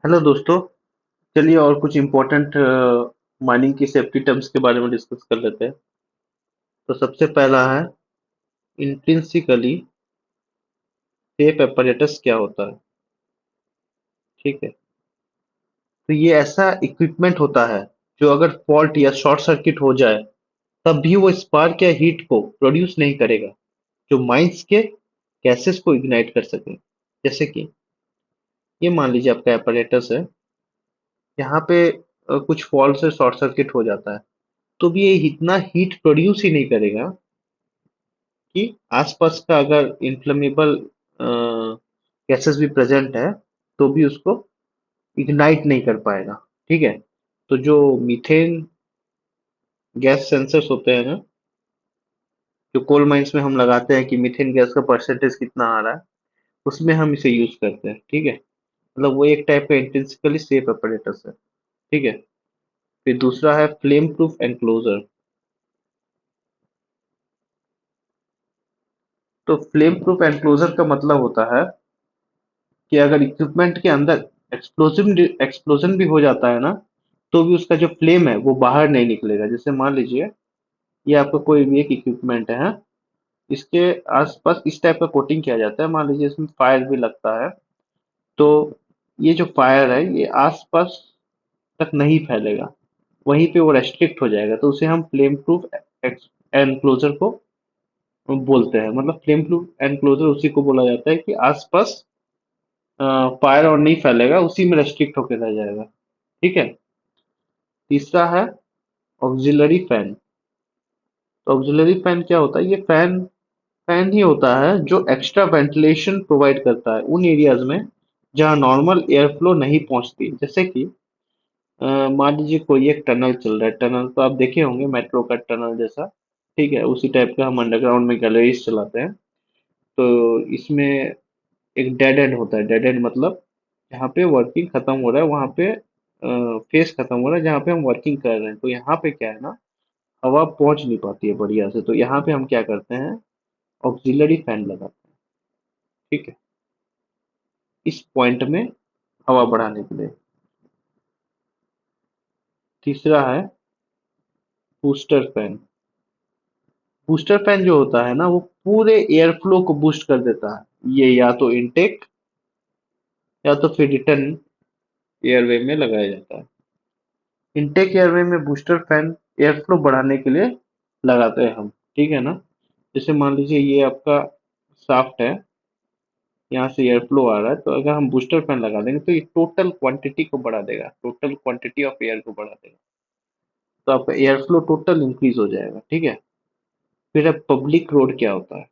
Hello दोस्तों। चलिए और कुछ इम्पोर्टेंट माइनिंग की सेफ्टी टर्म्स के बारे में डिस्कस कर लेते हैं। तो सबसे पहला है इंट्रिंसिकली सेफ एपरेटस क्या होता है। ठीक है। तो ये ऐसा इक्विपमेंट होता है जो अगर फॉल्ट या शॉर्ट सर्किट हो जाए तब भी वो स्पार्क या हीट को प्रोड्यूस नहीं करेगा जो माइंस के गैसेस को इग्नाइट कर सके। जैसे कि ये मान लीजिए आपका एपरेटस है, यहाँ पे कुछ फॉल्ट से शॉर्ट सर्किट हो जाता है तो भी ये इतना हीट प्रोड्यूस ही नहीं करेगा कि आसपास का अगर इन्फ्लेमेबल गैसेस भी प्रेजेंट है तो भी उसको इग्नाइट नहीं कर पाएगा। ठीक है। तो जो मीथेन गैस सेंसर्स होते हैं ना, जो कोल माइंस में हम लगाते हैं कि मीथेन गैस का परसेंटेज कितना आ रहा है, उसमें हम इसे यूज करते हैं। ठीक है। मतलब वो एक टाइप का इंट्रिंसिकली सेफ apparatus है। ठीक है। फिर दूसरा है फ्लेम प्रूफ एनक्लोजर। तो फ्लेम प्रूफ एनक्लोजर का मतलब होता है कि अगर इक्विपमेंट के अंदर एक्सप्लोजन भी हो जाता है ना, तो भी उसका जो फ्लेम है वो बाहर नहीं निकलेगा। जैसे मान लीजिए ये आपका कोई भी एक इक्विपमेंट है, हाँ? इसके आसपास इस टाइप का कोटिंग किया जाता है, मान लीजिए इसमें फायर भी लगता है, तो ये जो फायर है ये आसपास तक नहीं फैलेगा, वहीं पे वो रेस्ट्रिक्ट हो जाएगा। तो उसे हम फ्लेम प्रूफ एनक्लोजर को बोलते हैं। मतलब फ्लेम प्रूफ एनक्लोजर उसी को बोला जाता है कि आसपास फायर और नहीं फैलेगा, उसी में रेस्ट्रिक्ट होकर रह जाएगा। ठीक है। तीसरा है ऑक्सिलरी फैन। तो ऑक्सिलरी फैन क्या होता है? ये फैन फैन ही होता है जो एक्स्ट्रा वेंटिलेशन प्रोवाइड करता है उन एरियाज में जहां नॉर्मल एयर फ्लो नहीं पहुंचती। जैसे कि मान लीजिए कोई एक टनल चल रहा है, टनल तो आप देखे होंगे मेट्रो का टनल जैसा। ठीक है, उसी टाइप का हम अंडरग्राउंड में गैलरीज चलाते हैं। तो इसमें एक डेड एंड होता है। डेड एंड मतलब जहाँ पे वर्किंग खत्म हो रहा है वहां पे फेस खत्म हो रहा है, जहाँ पे हम वर्किंग कर रहे हैं। तो यहाँ पे क्या है ना, हवा पहुंच नहीं पाती है बढ़िया से, तो यहाँ पे हम क्या करते हैं, ऑक्सिलरी फैन लगाते हैं। ठीक है, इस पॉइंट में हवा बढ़ाने के लिए। तीसरा है बूस्टर फैन। बूस्टर फैन जो होता है ना, वो पूरे एयर फ्लो को बूस्ट कर देता है। ये या तो इनटेक या तो फिर रिटर्न एयरवे में लगाया जाता है। इनटेक एयरवे में बूस्टर फैन एयर फ्लो बढ़ाने के लिए लगाते हैं हम। ठीक है ना। जैसे मान लीजिए ये आपका शाफ्ट है, यहाँ से एयर फ्लो आ रहा है, तो अगर हम बूस्टर फैन लगा देंगे तो ये टोटल क्वांटिटी को बढ़ा देगा, टोटल क्वांटिटी ऑफ एयर को बढ़ा देगा। तो आपका एयर फ्लो टोटल इंक्रीज हो जाएगा। ठीक है। फिर अब पब्लिक रोड क्या होता है?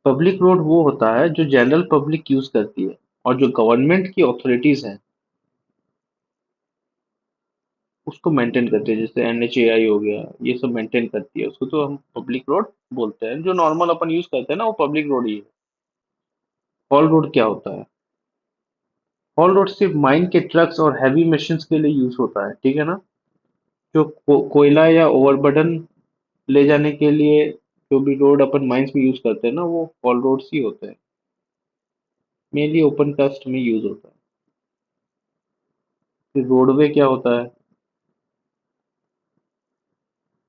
पब्लिक रोड वो होता है जो जनरल पब्लिक यूज करती है और जो गवर्नमेंट की अथॉरिटीज हैं उसको मेंटेन करती है। जैसे NHAI हो गया, ये सब मेंटेन करती है उसको, तो हम पब्लिक रोड बोलते हैं। जो नॉर्मल अपन यूज करते हैं ना वो पब्लिक रोड ही है। हॉल रोड क्या होता है? हॉल रोड सिर्फ माइन के ट्रक्स और हैवी मशीन्स के लिए यूज होता है। ठीक है ना। जो कोयला या ओवरबर्डन ले जाने के लिए जो भी रोड अपन माइंस में यूज करते हैं ना, वो हॉल रोड्स ही होते हैं। मेनली ओपन कास्ट में यूज होता है। फिर रोडवे क्या होता है?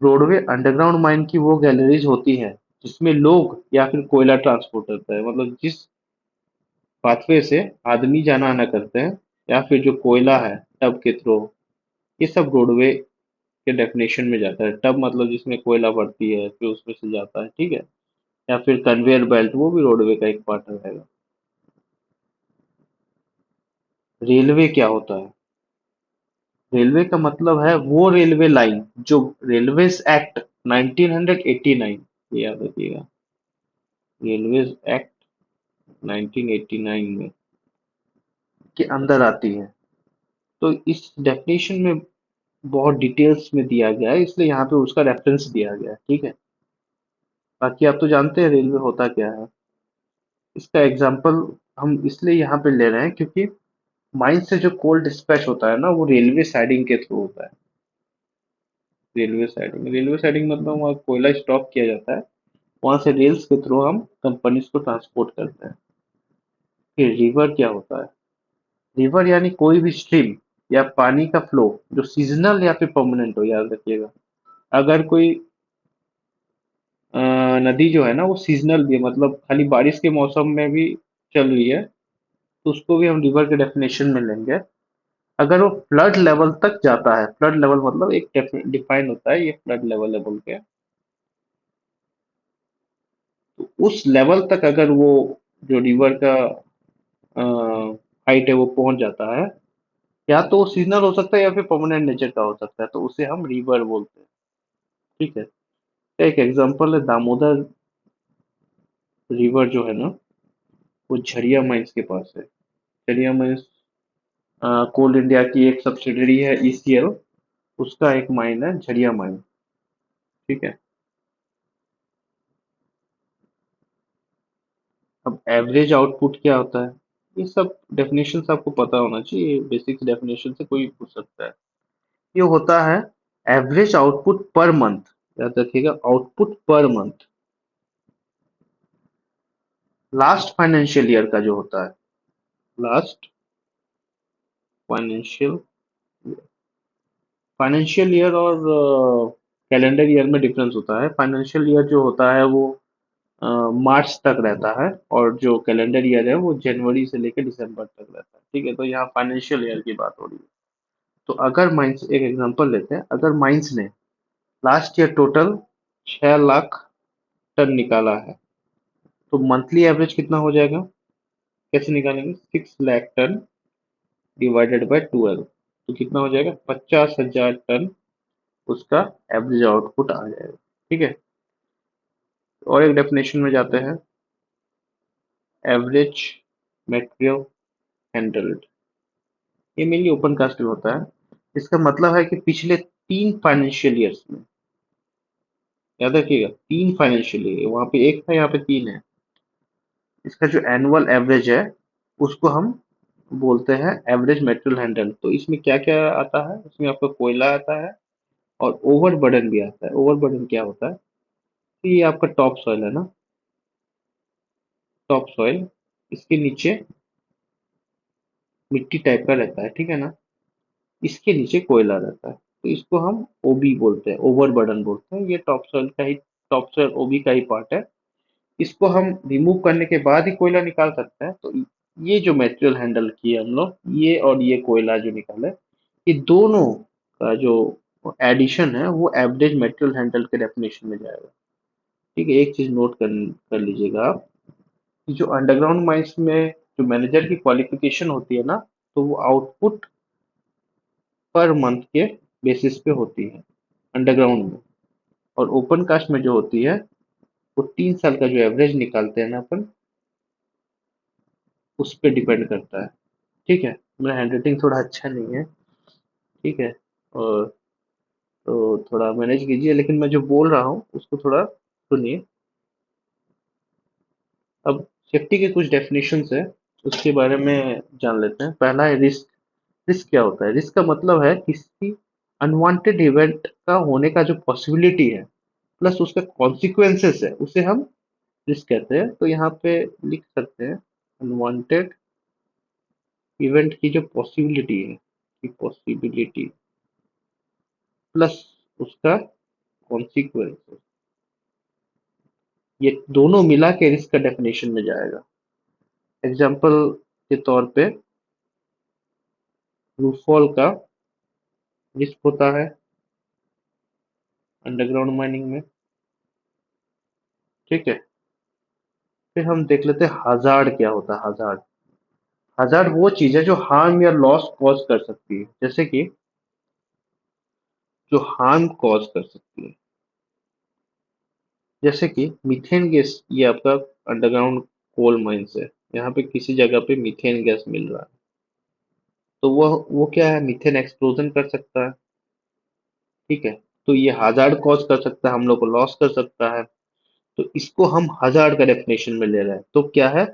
रोडवे अंडरग्राउंड माइन की वो गैलरीज होती है जिसमें लोग या फिर कोयला ट्रांसपोर्ट होता है। मतलब जिस पाथवे से आदमी जाना आना करते हैं या फिर जो कोयला है टब के थ्रू, ये सब रोडवे के डेफिनेशन में जाता है। टब मतलब जिसमें कोयला भरती है फिर उसमें से जाता है। ठीक है। या फिर कन्वेयर बेल्ट, वो भी रोडवे का एक पार्ट रहेगा। रेलवे क्या होता है? रेलवे का मतलब है वो रेलवे लाइन जो रेलवेज एक्ट 1989, ये याद रखिएगा, रेलवेज एक्ट 1989 में के अंदर आती है। तो इस डेफिनेशन में बहुत डिटेल्स में दिया गया है, इसलिए यहाँ पे उसका रेफरेंस दिया गया है। ठीक है। बाकी आप तो जानते हैं रेलवे होता क्या है। इसका एग्जाम्पल हम इसलिए यहाँ पे ले रहे हैं क्योंकि माइन से जो कोल डिस्पैच होता है ना, वो रेलवे साइडिंग के थ्रू होता है। रेलवे साइडिंग मतलब वहाँ कोयला स्टॉक किया जाता है, वहां से रेल्स के थ्रू हम कंपनीज को ट्रांसपोर्ट करते हैं। फिर रिवर क्या होता है? रिवर यानी कोई भी स्ट्रीम या पानी का फ्लो जो सीजनल या फिर परमानेंट हो, याद रखिएगा। अगर कोई नदी जो है ना वो सीजनल भी है, मतलब खाली बारिश के मौसम में भी चल रही है, तो उसको भी हम रिवर के डेफिनेशन में लेंगे। अगर वो फ्लड लेवल तक जाता है, फ्लड लेवल मतलब एक डिफाइन होता है, ये फ्लड लेवल है बोल के, तो उस लेवल तक अगर वो जो रिवर का हाइट है वो पहुंच जाता है, या तो वो सीजनल हो सकता है या फिर परमानेंट नेचर का हो सकता है, तो उसे हम रिवर बोलते हैं। ठीक है। एक एग्जांपल है दामोदर रिवर जो है ना, वो झरिया माइंस के पास है। झरिया माइंस कोल इंडिया की एक सब्सिडरी है, ईसीएल, उसका एक माइन है झरिया माइन। ठीक है। अब एवरेज आउटपुट क्या होता है? ये सब डेफिनेशन आपको पता होना चाहिए, बेसिक डेफिनेशन से कोई भी पूछ सकता है। ये होता है एवरेज आउटपुट पर मंथ। याद रखिएगा, output per month last financial year का जो होता है। लास्ट फाइनेंशियल फाइनेंशियल ईयर और कैलेंडर ईयर में डिफरेंस होता है। फाइनेंशियल ईयर जो होता है वो मार्च तक रहता है, और जो कैलेंडर ईयर है वो जनवरी से लेकर दिसंबर तक रहता है। ठीक है, तो यहाँ फाइनेंशियल ईयर की बात हो रही है। तो अगर माइंस, एक एग्जांपल लेते हैं, अगर माइंस ने last year total 6 lakh ton निकाला है, तो मंथली एवरेज कितना हो जाएगा? कैसे निकालेंगे? 6 लाख टन डिवाइडेड बाय 12, तो कितना हो जाएगा? 50,000 टन उसका एवरेज आउटपुट आ जाएगा। ठीक है। और एक डेफिनेशन में जाते हैं, एवरेज मटेरियल हैंडल्ड। ये मेनली ओपन कास्ट में होता है। इसका मतलब है कि पिछले 3 फाइनेंशियल ईयर्स में, याद रखिएगा 3 फाइनेंशियल ईयर, वहां पे एक था, यहाँ पे 3 है। इसका जो एनुअल एवरेज है उसको हम बोलते हैं एवरेज मेटेरियल हैंडल। तो इसमें क्या क्या आता है? इसमें आपका कोयला आता है, और ओवरबर्डन भी आता है। ओवरबर्डन क्या होता है? तो ये आपका टॉप सॉइल है ना, टॉप सॉइल, इसके नीचे मिट्टी टाइप का रहता है, ठीक है ना, इसके नीचे कोयला रहता है, तो इसको हम ओबी बोलते हैं, ओवरबर्डन बोलते हैं। ये टॉप सॉइल का ही, टॉप सॉइल ओबी का ही पार्ट है। इसको हम रिमूव करने के बाद ही कोयला निकाल सकते हैं। तो ये जो मटेरियल हैंडल किए हम लोग, ये और ये कोयला जो निकाले, ये दोनों का जो एडिशन है वो एवरेज मटेरियल हैंडल के डेफिनेशन में जाएगा। ठीक है। एक चीज नोट कर लीजिएगा आप, कि जो अंडरग्राउंड माइंस में जो मैनेजर की क्वालिफिकेशन होती है ना, तो वो आउटपुट पर मंथ के बेसिस पे होती है अंडरग्राउंड में। और ओपन कास्ट में जो होती है, वो 3 साल का जो एवरेज निकालते हैं ना अपन, उस पर डिपेंड करता है। ठीक है। मेरा हैंडराइटिंग थोड़ा अच्छा नहीं है, ठीक है, और तो थोड़ा मैनेज कीजिए, लेकिन मैं जो बोल रहा हूँ उसको थोड़ा सुनिए। अब सेफ्टी के कुछ डेफिनेशंस है, उसके बारे में जान लेते हैं। पहला है रिस्क। रिस्क क्या होता है? रिस्क का मतलब है किसी अनवांटेड इवेंट का होने का जो पॉसिबिलिटी है, प्लस उसका कॉन्सिक्वेंसेस है, उसे हम रिस्क कहते हैं। तो यहाँ पे लिख सकते हैं अनवांटेड इवेंट की जो पॉसिबिलिटी है, की पॉसिबिलिटी प्लस उसका कॉन्सिक्वेंसेस, ये दोनों मिला के रिस्क का डेफिनेशन में जाएगा। एग्जाम्पल के तौर पे, रूफॉल का रिस्क होता है अंडरग्राउंड माइनिंग में। ठीक है। फिर हम देख लेते हैं हजार्ड क्या होता है। हजार्ड, हजार्ड वो चीज है जो हार्म या लॉस कॉज कर सकती है, जैसे कि जो हार्म कॉज कर सकती है, जैसे कि मीथेन गैस। ये आपका अंडरग्राउंड कोल माइंस है, यहाँ पे किसी जगह पे मीथेन गैस मिल रहा है, तो वो क्या है, मीथेन एक्सप्लोजन कर सकता है। ठीक है। तो ये हजार्ड कॉज कर सकता है, हम लोग को लॉस कर सकता है। तो इसको हम हजार्ड का डेफिनेशन में ले रहे हैं। तो क्या है,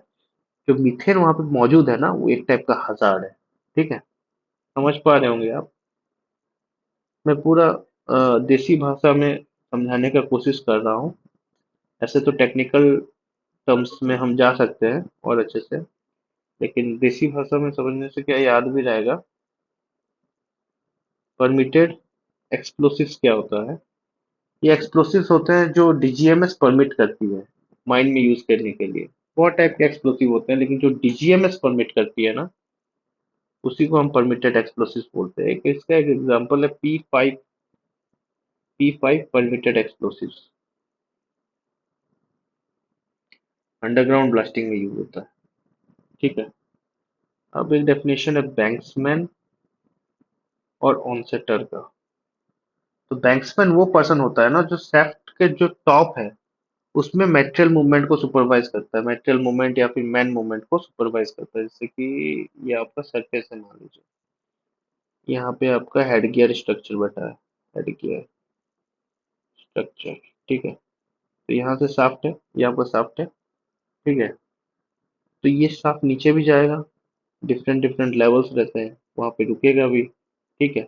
जो मीथेन वहां पे मौजूद है ना, वो एक टाइप का हजार्ड है। ठीक है। समझ पा रहे होंगे आप। मैं पूरा देसी भाषा में समझाने का कोशिश कर रहा हूँ। ऐसे तो टेक्निकल टर्म्स में हम जा सकते हैं और अच्छे से। लेकिन देसी भाषा में समझने से क्या याद भी रहेगा। परमिटेड एक्सप्लोसिव्स क्या होता है? ये एक्सप्लोसिव्स होते हैं जो डीजीएमएस परमिट करती है माइंड में यूज करने के लिए। बहुत टाइप के एक्सप्लोसिव होते हैं, लेकिन जो डीजीएमएस परमिट करती है ना, उसी को हम परमिटेड एक्सप्लोसिव्स बोलते हैं। इसका एक एग्जांपल है P five permitted explosives. Underground blasting में यूज होता है। ठीक है। अब एक डेफिनेशन है बैंक्समैन और ऑनसेटर का। तो बैंक्समैन वो पर्सन होता है ना जो शेफ्ट के जो टॉप है उसमें मेटेरियल मूवमेंट को सुपरवाइज करता है, मेटेरियल मूवमेंट या फिर मैन मूवमेंट को सुपरवाइज करता है। जैसे कि ये आपका सरफेस है, मान लीजिए यहाँ पे आपका हेड गियर स्ट्रक्चर बैठा है, हेड गियर स्ट्रक्चर। ठीक है। तो यहाँ से शाफ्ट है, ये आपका शाफ्ट है। ठीक है। तो ये शाफ्ट नीचे भी जाएगा, डिफरेंट डिफरेंट लेवल्स रहते हैं, वहां पे रुकेगा भी। ठीक है।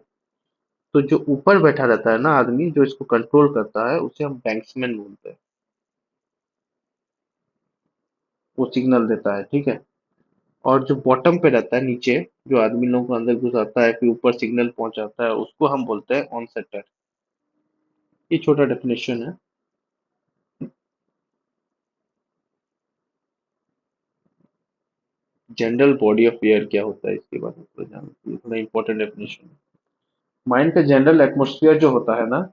तो जो ऊपर बैठा रहता है ना आदमी जो इसको कंट्रोल करता है, उसे हम बैंक्समैन बोलते हैं। वो सिग्नल देता है। ठीक है। और जो बॉटम पे रहता है नीचे, जो आदमी लोगों को अंदर घुसाता है फिर ऊपर सिग्नल पहुंचाता है, उसको हम बोलते हैं ऑन सेटर। ये छोटा डेफिनेशन है। जनरल बॉडी ऑफ एयर क्या होता है इसके बारे में थोड़ा जानना, थोड़ा इंपॉर्टेंट डेफिनेशन है। माइंड का जनरल एटमोसफियर जो होता है ना,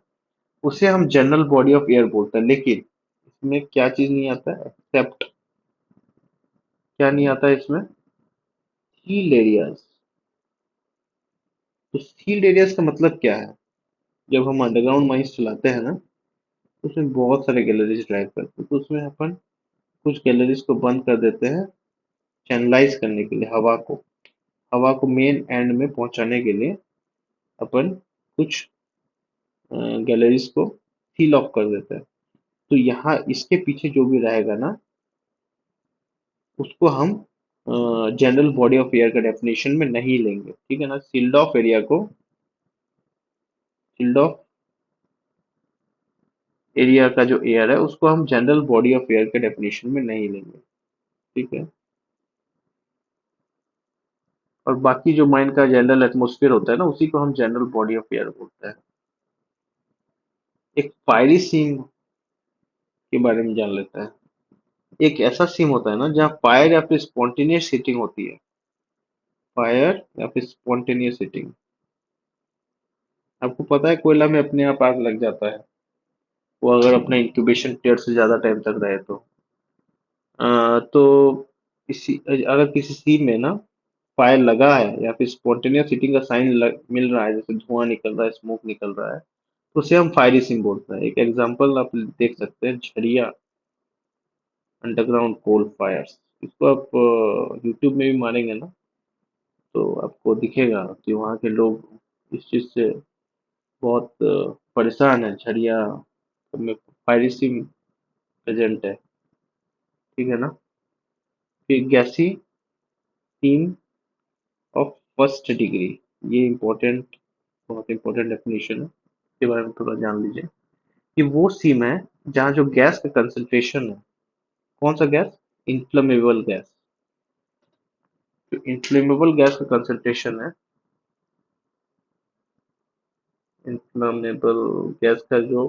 उसे हम जनरल बॉडी ऑफ एयर बोलते हैं। लेकिन इसमें क्या चीज नहीं आता है, एक्सेप्ट क्या नहीं आता है इसमें, सील्ड एरियाज। तो सील्ड एरियाज का मतलब क्या है? जब हम अंडरग्राउंड माइंस चलाते हैं ना, तो उसमें बहुत सारे गैलरीज ड्राइव करते हैं, तो उसमें अपन कुछ गैलरीज को बंद कर देते हैं चैनलाइज करने के लिए, हवा को मेन एंड में पहुंचाने के लिए अपन कुछ गैलरीज को सील ऑफ कर देते हैं। तो यहाँ इसके पीछे जो भी रहेगा ना, उसको हम जनरल बॉडी ऑफ एयर का डेफिनेशन में नहीं लेंगे। ठीक है ना। सील्ड ऑफ एरिया को, सील्ड ऑफ एरिया का जो एयर है उसको हम जनरल बॉडी ऑफ एयर के डेफिनेशन में नहीं लेंगे। ठीक है। और बाकी जो माइंड का जनरल एटमोसफियर होता है ना, उसी को हम जनरल बॉडी ऑफ एयर बोलते हैं। एक फायरी सीन के बारे में जान लेते हैं। एक ऐसा सीन होता है ना जहाँ फायर या फिर स्पॉन्टेनियस हीटिंग होती है। फायर या फिर स्पॉन्टेनियस हीटिंग। आपको पता है कोयला में अपने आप आग लग जाता है, वो अगर अपने इंक्यूबेशन पीरियड से ज्यादा टाइम तक रहे तो। तो इसी अगर किसी सीन में ना फायर लगा है या फिर स्पॉन्टेनियस हीटिंग का साइन मिल रहा है, जैसे धुआं निकल रहा है, स्मोक निकल रहा है, तो उसे हम फायरी सीन बोलते हैं। एक एग्जांपल आप देख सकते हैं, झरिया अंडरग्राउंड कोल फायर्स। इसको आप यूट्यूब में भी मारेंगे ना, तो आपको दिखेगा कि वहाँ के लोग इस चीज़ से बहुत परेशान है। झरिया में फायरी सीन प्रेजेंट है। ठीक है ना। फिर गैसी सीन ऑफ फर्स्ट डिग्री, ये इम्पोर्टेंट, बहुत इंपॉर्टेंट डेफिनेशन है, इसके बारे में थोड़ा जान लीजिए। कि वो सीम है जहाँ जो गैस का कंसंट्रेशन है, कौन सा गैस, इन्फ्लेमेबल गैस। जो इन्फ्लेमेबल गैस का कंसंट्रेशन है, इन्फ्लेमेबल गैस का जो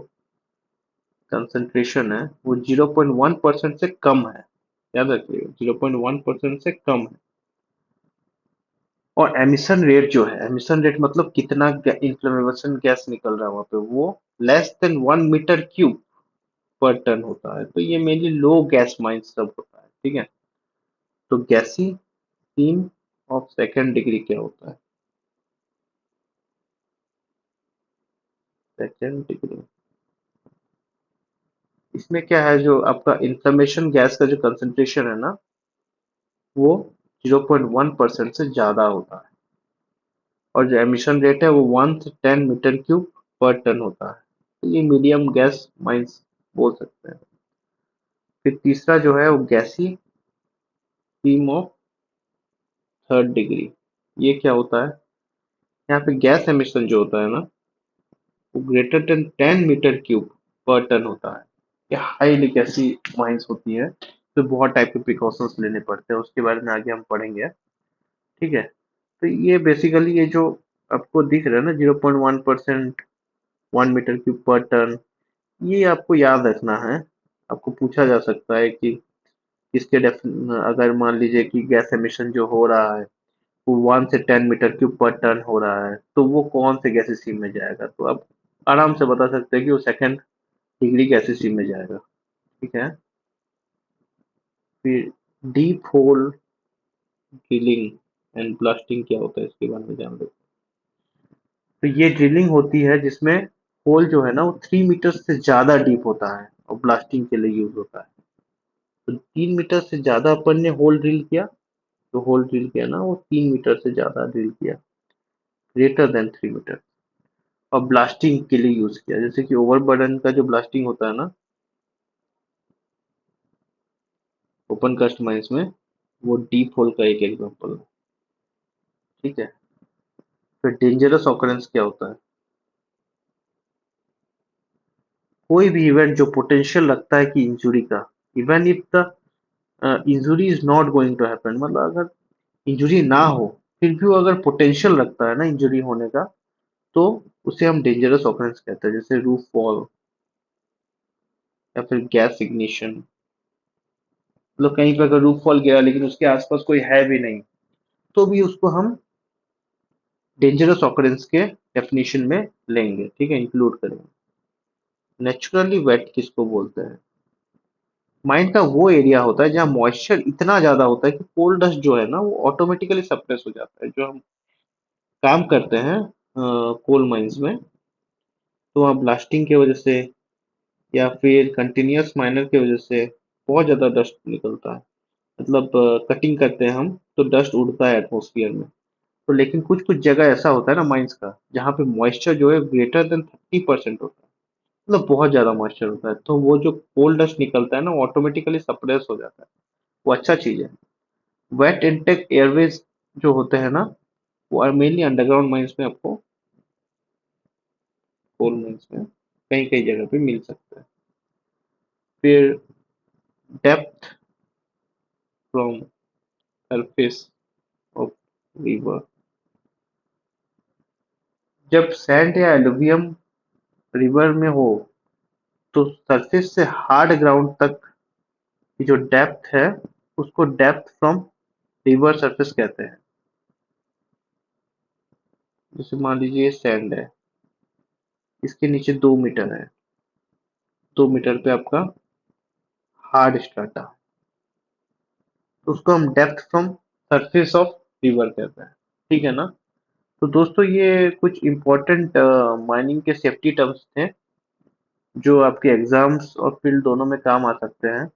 कंसंट्रेशन है वो 0.1% से कम है। याद रखिएगा, 0.1% से कम है। और एमिशन रेट जो है, एमिशन रेट मतलब कितना इन्फ्लेमेशन गैस निकल रहा है वहां पे, वो लेस देन 1 मीटर क्यूब पर टन होता है। तो ये मेनली लो गैस माइंस सब होता है। ठीक है। तो गैसी सीम ऑफ सेकेंड डिग्री क्या होता है? सेकेंड डिग्री, इसमें क्या है, जो आपका इंफ्लेमेशन गैस का जो कंसंट्रेशन है ना, वो 0.1% से ज्यादा होता है। और जो एमिशन रेट है वो 1 से 10 मीटर क्यूब पर टन होता है। तो ये मीडियम गैस माइंस बोल सकते हैं। फिर तीसरा जो है वो गैसी सीम ऑफ थर्ड डिग्री। ये क्या होता है? यहाँ पे गैस एमिशन जो होता है ना, वो ग्रेटर देन 10 मीटर क्यूब पर टन होता है। ये हाईली गैसी माइंस होती है। पे बहुत टाइप के प्रिकॉशंस लेने पड़ते हैं, उसके बारे में आगे हम पढ़ेंगे। ठीक है, तो ये बेसिकली ये जो आपको दिख रहा है ना 0.1%, 1 मीटर क्यूब पर टन, ये आपको याद रखना है। आपको पूछा जा सकता है कि इसके अगर मान लीजिए कि गैस एमिशन जो हो रहा है वो 1 से 10 मीटर क्यूब पर टन हो रहा है, तो वो कौन से गैस स्ट्रीम में जाएगा, तो आप आराम से बता सकते हैं कि वो सेकंड डिग्री गैस स्ट्रीम में जाएगा। ठीक है, फिर deep whole drilling and blasting क्या होता है इसके बारे में जान लो। तो ये ड्रिलिंग होती है जिसमें होल जो है ना वो 3 मीटर से ज्यादा डीप होता है और ब्लास्टिंग के लिए यूज होता है। तो 3 मीटर से ज्यादा अपन ने होल ड्रिल किया, जो होल ड्रिल किया ना वो 3 मीटर से ज्यादा ड्रिल किया, ग्रेटर देन 3 मीटर, और ब्लास्टिंग के लिए यूज किया। जैसे कि ओवरबर्डन का जो ब्लास्टिंग होता है ना ओपन कास्ट माइंस में, वो डीप होल का एक एग्जांपल है। ठीक है, फिर डेंजरस ऑकरेंस क्या होता है, कोई भी इवेंट जो पोटेंशियल लगता है कि इंजुरी का, even if the injury is not going to happen, मतलब अगर इंजुरी ना हो फिर भी वो अगर पोटेंशियल लगता है ना इंजुरी होने का, तो उसे हम डेंजरस ऑकरेंस कहते हैं। जैसे रूफ फॉल या फिर गैस इग्निशन, मतलब कहीं पर अगर रूफ फॉल गिरा लेकिन उसके आसपास कोई है भी नहीं, तो भी उसको हम डेंजरस ऑकरेंस के डेफिनेशन में लेंगे। ठीक है, इंक्लूड करेंगे। नेचुरली वेट किसको बोलते हैं, माइंड का वो एरिया होता है जहाँ मॉइस्चर इतना ज्यादा होता है कि कोल डस्ट जो है ना वो ऑटोमेटिकली सप्रेस हो जाता है। जो हम काम करते हैं कोल माइंस में, तो वहाँ ब्लास्टिंग की वजह से या फिर कंटिन्यूअस माइनर की वजह से बहुत ज्यादा डस्ट निकलता है। मतलब कटिंग करते हैं हम तो डस्ट उड़ता है एटमोसफियर में। तो लेकिन कुछ कुछ जगह ऐसा होता है ना माइंस का जहाँ पे मॉइस्चर जो है ग्रेटर देन 30% होता है, मतलब बहुत ज्यादा मॉइस्चर होता है, तो वो जो कोल डस्ट निकलता है ना वो ऑटोमेटिकली सप्रेस हो जाता है। वो अच्छा चीज है। वेट इनटेक एयरवेज जो होते हैं ना वो मेनली अंडरग्राउंड माइंस में, आपको कोल माइंस में कई कई जगह पे मिल सकता है। फिर depth from surface of river, जब सैंड या एलुवियम रिवर में हो तो सरफेस से हार्ड ग्राउंड तक की जो डेप्थ है उसको डेप्थ फ्रॉम रिवर सरफेस कहते हैं। जैसे मान लीजिए ये सैंड है, इसके नीचे 2 मीटर है, 2 मीटर पे आपका हार्ड स्ट्राटा, तो उसको हम depth from surface of river कहते हैं। ठीक है ना, तो दोस्तों ये कुछ इम्पोर्टेंट माइनिंग के सेफ्टी टर्म्स थे जो आपके एग्जाम्स और फील्ड दोनों में काम आ सकते हैं।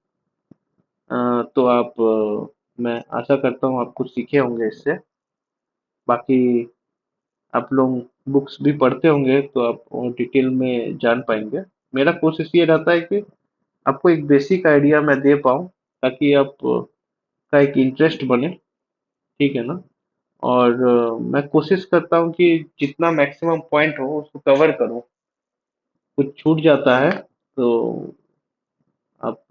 तो मैं आशा करता हूँ आप कुछ सीखे होंगे इससे। बाकी आप लोग बुक्स भी पढ़ते होंगे तो आप डिटेल में जान पाएंगे। मेरा कोशिश ये रहता है कि आपको एक बेसिक आइडिया मैं दे पाऊँ ताकि आप का एक इंटरेस्ट बने। ठीक है ना, और मैं कोशिश करता हूँ कि जितना मैक्सिमम पॉइंट हो उसको कवर करूँ। कुछ छूट जाता है तो आप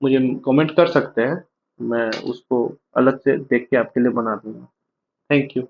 मुझे कमेंट कर सकते हैं, मैं उसको अलग से देख के आपके लिए बना दूंगा। Thank you.